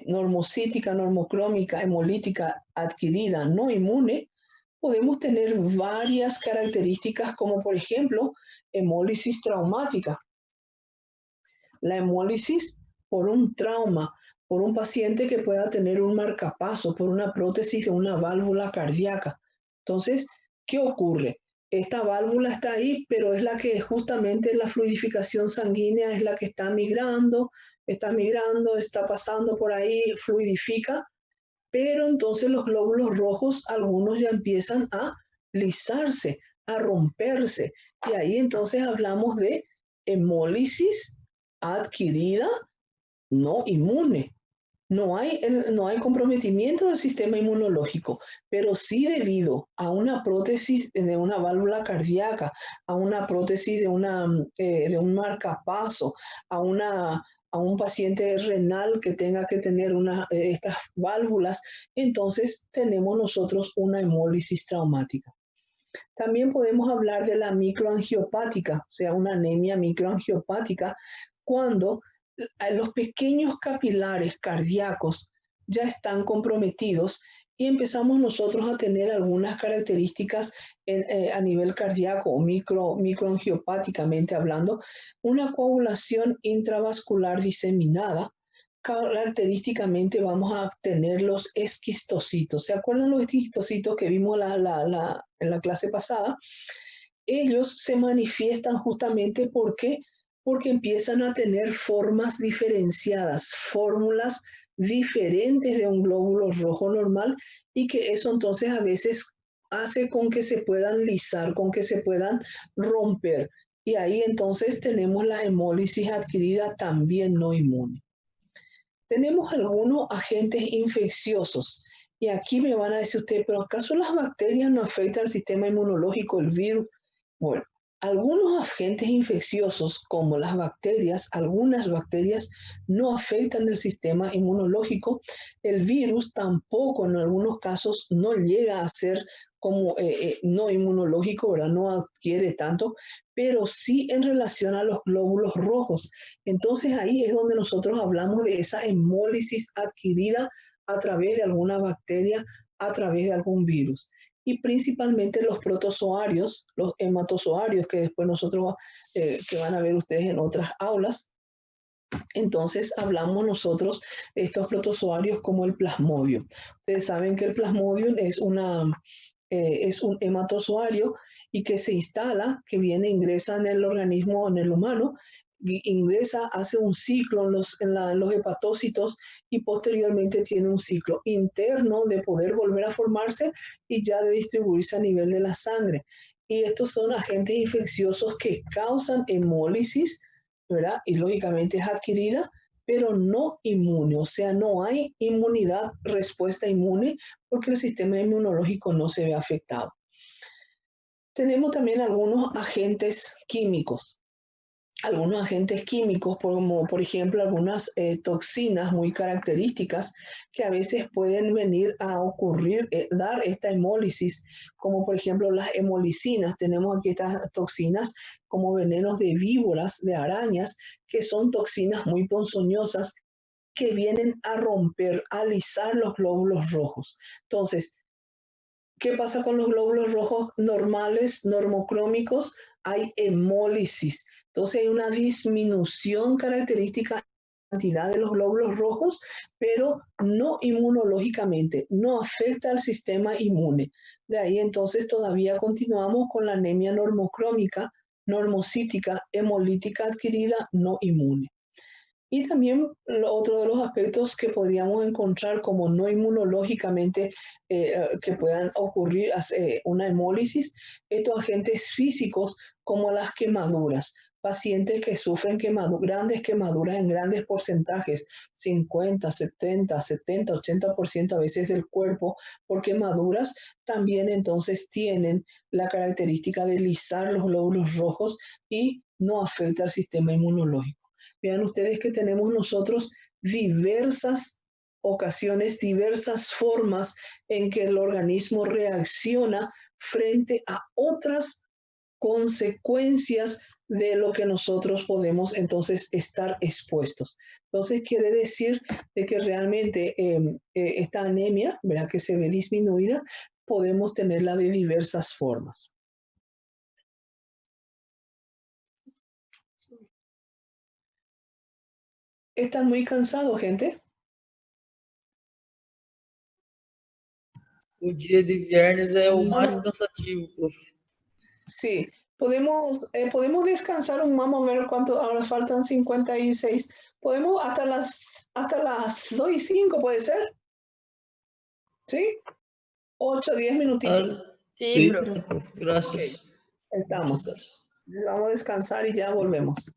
normocítica, normocrómica, hemolítica adquirida, no inmune, podemos tener varias características como por ejemplo hemólisis traumática. La hemólisis por un trauma, por un paciente que pueda tener un marcapaso, por una prótesis de una válvula cardíaca. Entonces, ¿qué ocurre? Esta válvula está ahí, pero es la que justamente la fluidificación sanguínea es la que está migrando, está pasando por ahí, fluidifica, pero entonces los glóbulos rojos, algunos ya empiezan a lisarse, a romperse, y ahí entonces hablamos de hemólisis adquirida no inmune. No hay comprometimiento del sistema inmunológico, pero sí debido a una prótesis de una válvula cardíaca, a una prótesis de un marcapaso, a un paciente renal que tenga que tener estas válvulas, entonces tenemos nosotros una hemólisis traumática. También podemos hablar de la microangiopática, o sea, una anemia microangiopática, cuando los pequeños capilares cardíacos ya están comprometidos y empezamos nosotros a tener algunas características a nivel cardíaco o microangiopáticamente hablando, una coagulación intravascular diseminada. Característicamente vamos a tener los esquistocitos. ¿Se acuerdan los esquistocitos que vimos en la clase pasada? Ellos se manifiestan justamente porque empiezan a tener formas diferenciadas, fórmulas diferentes de un glóbulo rojo normal, y que eso entonces a veces hace con que se puedan lisar, con que se puedan romper. Y ahí entonces tenemos la hemólisis adquirida también no inmune. Tenemos algunos agentes infecciosos Y aquí me van a decir ustedes, ¿pero acaso las bacterias no afectan al sistema inmunológico, el virus? Bueno, algunos agentes infecciosos, como las bacterias, algunas bacterias no afectan el sistema inmunológico. El virus tampoco, en algunos casos, no llega a ser como no inmunológico, ¿verdad? No adquiere tanto, pero sí en relación a los glóbulos rojos. Entonces ahí es donde nosotros hablamos de esa hemólisis adquirida a través de alguna bacteria, a través de algún virus. Y principalmente los protozoarios, los hematozoarios, que después nosotros, que van a ver ustedes en otras aulas. Entonces hablamos nosotros de estos protozoarios como el plasmodio. Ustedes saben que el plasmodio es un hematozoario y que se instala, que viene, ingresa en el organismo, en el humano, ingresa, hace un ciclo en los hepatócitos y posteriormente tiene un ciclo interno de poder volver a formarse y ya de distribuirse a nivel de la sangre. Y estos son agentes infecciosos que causan hemólisis, ¿verdad? Y lógicamente es adquirida, pero no inmune, o sea, no hay inmunidad, respuesta inmune, porque el sistema inmunológico no se ve afectado. Tenemos también algunos agentes químicos, como por ejemplo algunas toxinas muy características que a veces pueden venir a ocurrir, dar esta hemólisis, como por ejemplo las hemolicinas. Tenemos aquí estas toxinas como venenos de víboras, de arañas, que son toxinas muy ponzoñosas que vienen a romper, a alisar los glóbulos rojos. Entonces, ¿qué pasa con los glóbulos rojos normales, normocrómicos? Hay hemólisis. Entonces hay una disminución característica de la cantidad de los glóbulos rojos, pero no inmunológicamente, no afecta al sistema inmune. De ahí entonces todavía continuamos con la anemia normocrómica, normocítica, hemolítica adquirida, no inmune. Y también otro de los aspectos que podríamos encontrar como no inmunológicamente que puedan ocurrir una hemólisis, estos agentes físicos como las quemaduras. Pacientes que sufren grandes quemaduras en grandes porcentajes, 50, 70, 70, 80% a veces del cuerpo por quemaduras, también entonces tienen la característica de lisar los glóbulos rojos y no afecta al sistema inmunológico. Vean ustedes que tenemos nosotros diversas ocasiones, diversas formas en que el organismo reacciona frente a otras consecuencias de lo que nosotros podemos entonces estar expuestos. Entonces quiere decir de que realmente esta anemia, ¿verdad? Que se ve disminuida, podemos tenerla de diversas formas. ¿Están muy cansados, gente? O dia de viernes é o mais No. cansativo, prof. Sí, podemos descansar vamos a ver cuánto, ahora faltan 56. Podemos hasta las 2:05, ¿puede ser? ¿Sí? 8, 10 minutitos. Sí, Sí, prof. prof. Ok, Graças. Muchas estamos. gracias. Vamos a descansar y ya volvemos.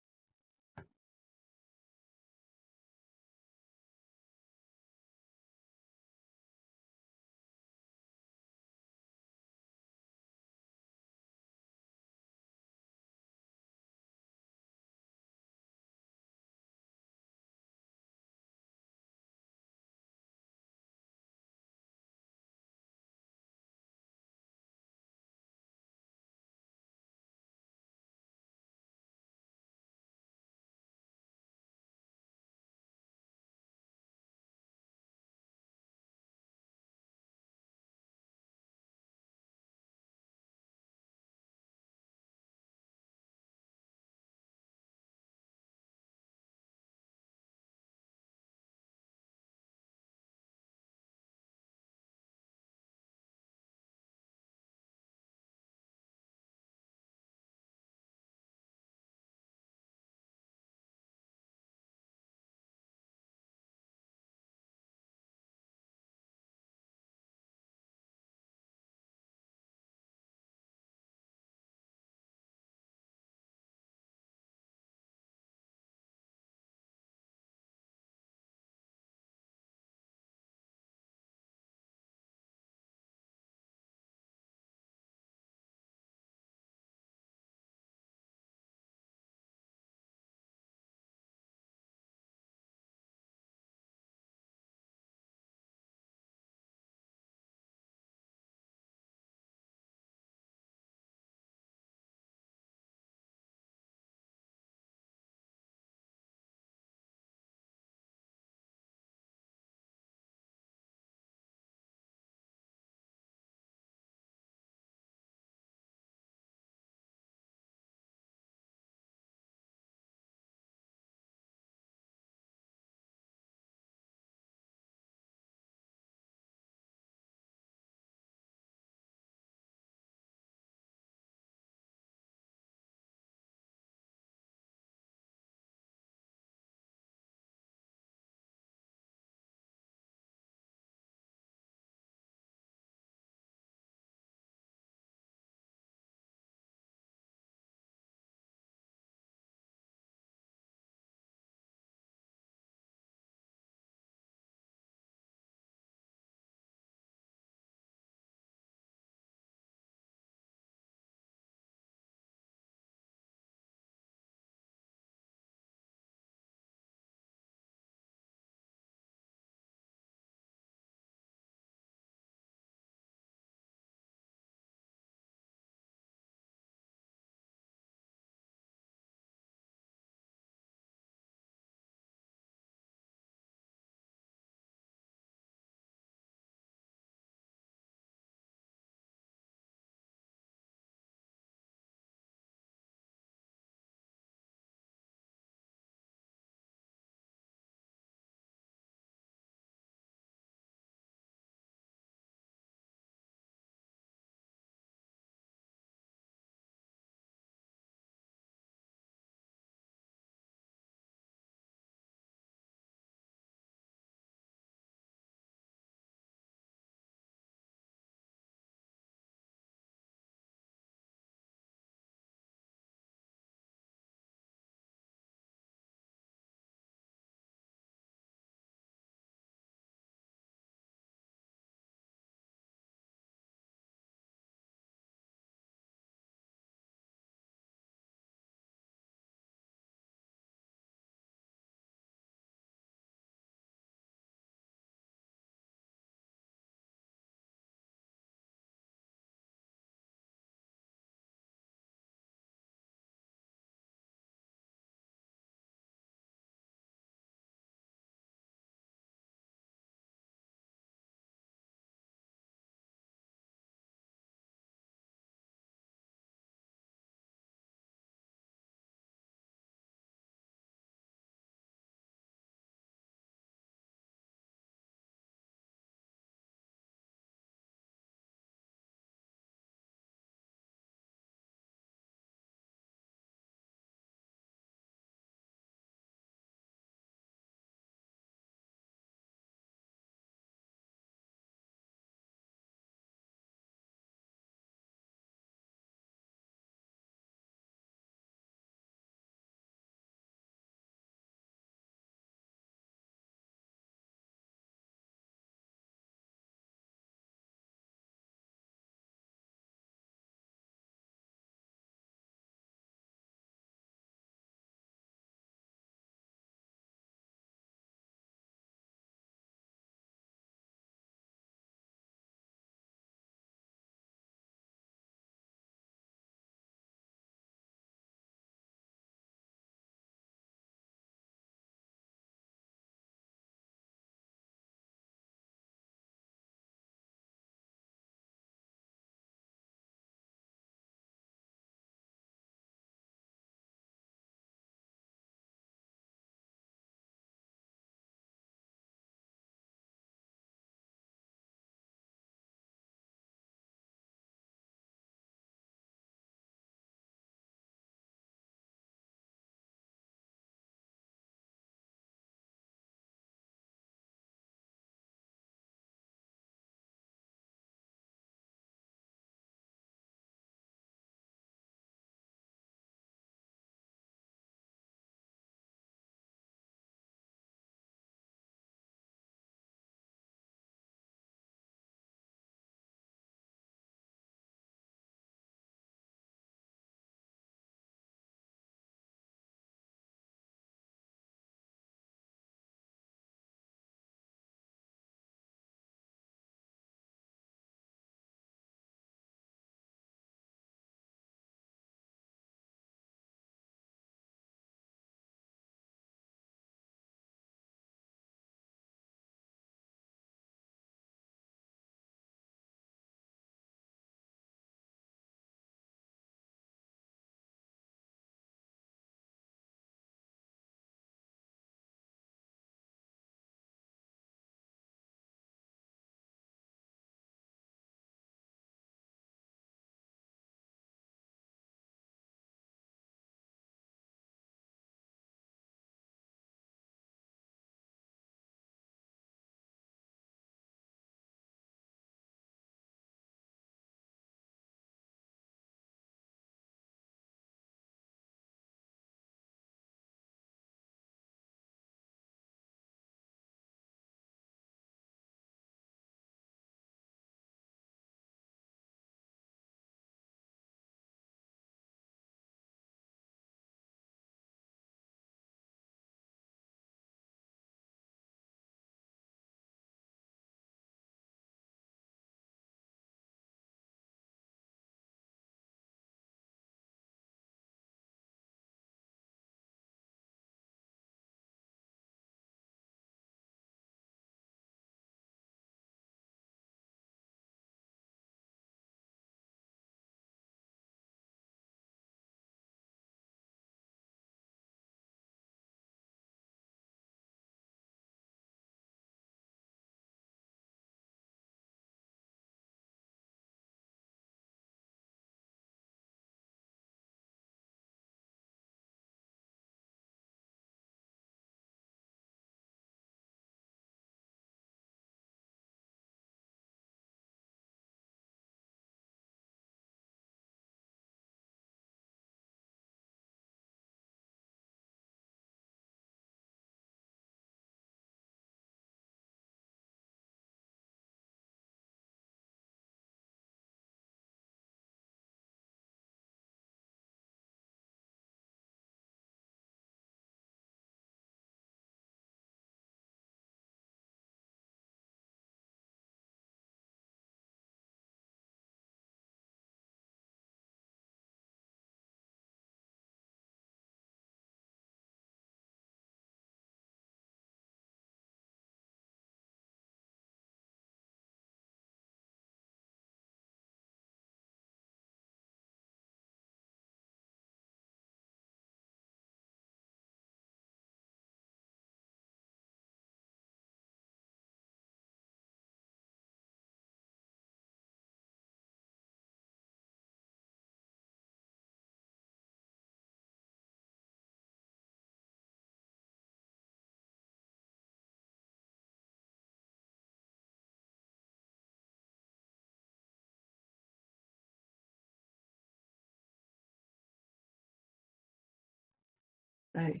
Ahí.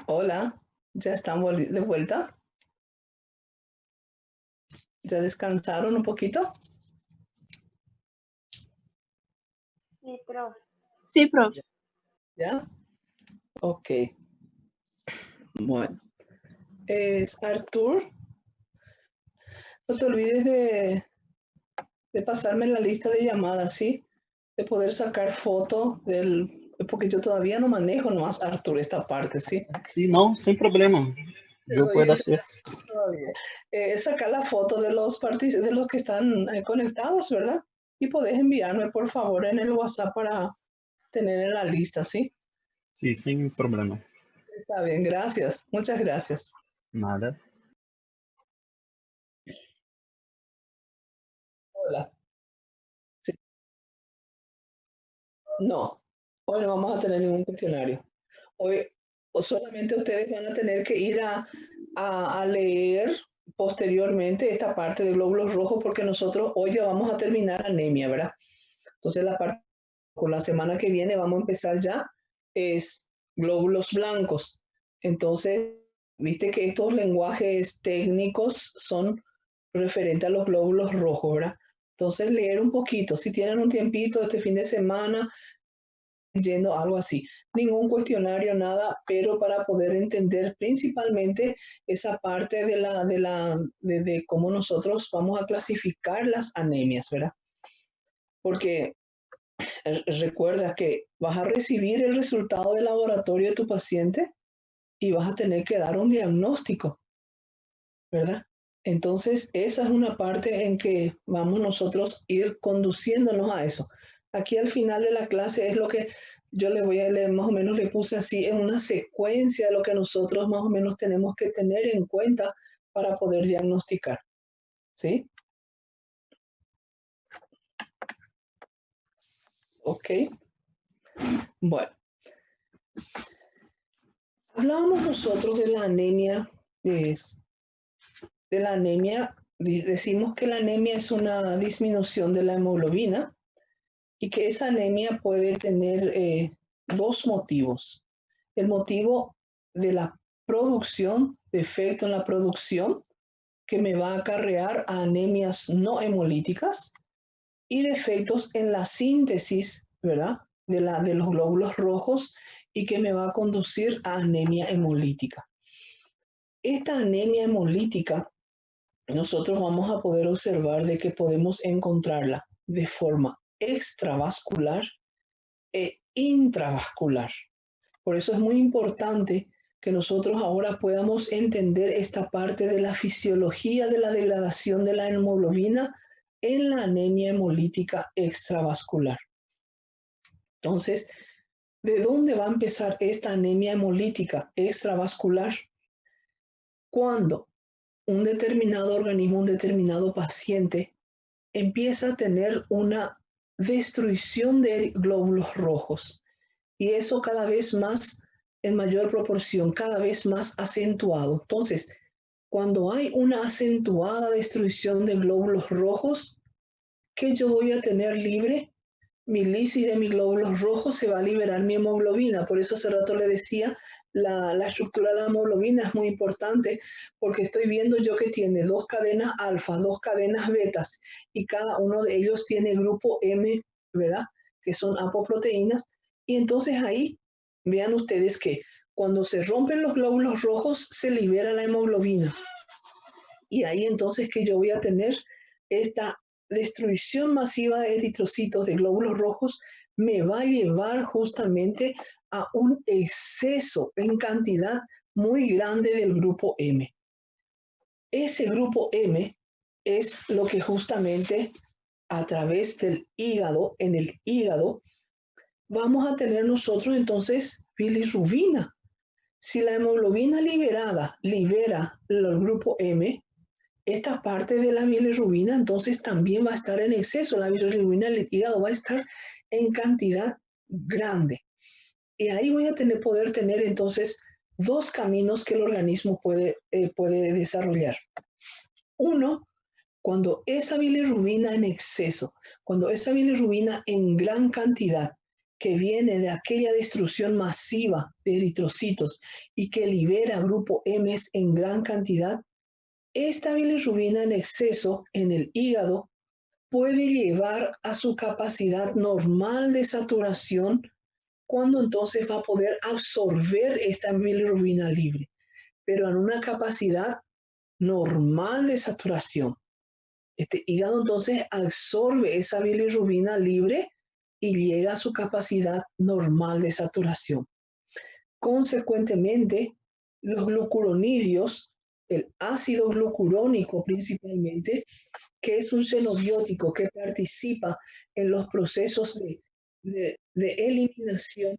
Hola, ¿ya están de vuelta? ¿Ya descansaron un poquito? Sí, profe. Sí, profe. ¿Ya? Ok. Bueno. Es Artur. No te olvides de pasarme la lista de llamadas, ¿sí? De poder sacar foto porque yo todavía no manejo nomás, Artur, esta parte, ¿sí? Sí, no, sin problema. Te Yo doy puedo ese hacer. todavía. Sacar la foto de los que están conectados, ¿verdad? Y podés enviarme, por favor, en el WhatsApp para tener en la lista, ¿sí? Sí, sin problema. Está bien, gracias. Muchas gracias. Nada. Hola. Sí. No, hoy no vamos a tener ningún cuestionario. Hoy o solamente ustedes van a tener que ir a leer posteriormente esta parte de glóbulos rojos porque nosotros hoy ya vamos a terminar anemia, ¿verdad? Entonces la parte con la semana que viene vamos a empezar ya es glóbulos blancos. Entonces, viste que estos lenguajes técnicos son referentes a los glóbulos rojos, ¿verdad? Entonces, leer un poquito, si tienen un tiempito este fin de semana, yendo algo así. Ningún cuestionario, nada, pero para poder entender principalmente esa parte de cómo nosotros vamos a clasificar las anemias, ¿verdad? Porque recuerda que vas a recibir el resultado del laboratorio de tu paciente y vas a tener que dar un diagnóstico, ¿verdad? Entonces, esa es una parte en que vamos nosotros a ir conduciéndonos a eso. Aquí al final de la clase es lo que yo le voy a leer, más o menos le puse así en una secuencia de lo que nosotros más o menos tenemos que tener en cuenta para poder diagnosticar, ¿sí? Ok. Bueno, hablábamos nosotros de la anemia, decimos que la anemia es una disminución de la hemoglobina y que esa anemia puede tener dos motivos. El motivo de la producción, defecto en la producción, que me va a acarrear a anemias no hemolíticas, y defectos en la síntesis, ¿verdad? De los glóbulos rojos y que me va a conducir a anemia hemolítica. Esta anemia hemolítica nosotros vamos a poder observar de que podemos encontrarla de forma extravascular e intravascular. Por eso es muy importante que nosotros ahora podamos entender esta parte de la fisiología de la degradación de la hemoglobina en la anemia hemolítica extravascular. Entonces, ¿de dónde va a empezar esta anemia hemolítica extravascular? Cuando un determinado organismo, un determinado paciente, empieza a tener una destrucción de glóbulos rojos. Y eso cada vez más, en mayor proporción, cada vez más acentuado. Entonces, cuando hay una acentuada destrucción de glóbulos rojos, ¿qué yo voy a tener libre? Mi lisis de mis glóbulos rojos se va a liberar mi hemoglobina. Por eso hace rato le decía, la estructura de la hemoglobina es muy importante porque estoy viendo yo que tiene dos cadenas alfa, dos cadenas betas y cada uno de ellos tiene grupo M, ¿verdad? Que son apoproteínas. Y entonces ahí vean ustedes que cuando se rompen los glóbulos rojos se libera la hemoglobina. Y ahí entonces que yo voy a tener esta destrucción masiva de eritrocitos, de glóbulos rojos, me va a llevar justamente a un exceso en cantidad muy grande del grupo M. Ese grupo M es lo que justamente a través del hígado, en el hígado, vamos a tener nosotros entonces bilirrubina. Si la hemoglobina liberada libera el grupo M, esta parte de la bilirrubina entonces también va a estar en exceso. La bilirrubina del hígado va a estar en cantidad grande. Y ahí voy a poder tener entonces dos caminos que el organismo puede desarrollar. Uno, cuando esa bilirrubina en exceso, cuando esa bilirrubina en gran cantidad que viene de aquella destrucción masiva de eritrocitos y que libera grupo M en gran cantidad, esta bilirrubina en exceso en el hígado puede llevar a su capacidad normal de saturación, cuando entonces va a poder absorber esta bilirrubina libre, pero en una capacidad normal de saturación. Este hígado entonces absorbe esa bilirrubina libre y llega a su capacidad normal de saturación. Consecuentemente, los glucuronidios, el ácido glucurónico principalmente, que es un xenobiótico que participa en los procesos de eliminación,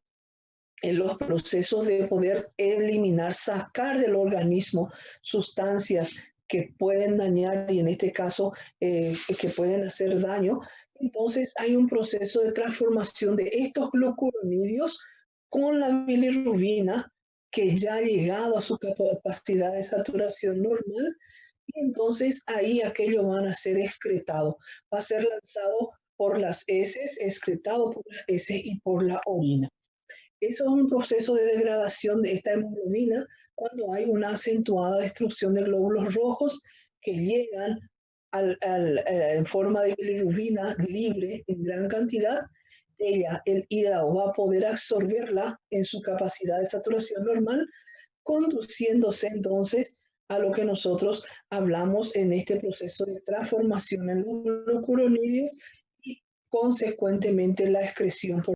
en los procesos de poder eliminar, sacar del organismo sustancias que pueden dañar y en este caso que pueden hacer daño. Entonces hay un proceso de transformación de estos glucuronidios con la bilirrubina que ya ha llegado a su capacidad de saturación normal, y entonces ahí aquello van a ser excretado, va a ser lanzado por las heces, excretado por las heces y por la orina. Eso es un proceso de degradación de esta hemoglobina cuando hay una acentuada destrucción de glóbulos rojos que llegan en forma de bilirrubina libre en gran cantidad. El hígado va a poder absorberla en su capacidad de saturación normal, conduciéndose entonces a lo que nosotros hablamos en este proceso de transformación en los glucuronidios y consecuentemente la excreción por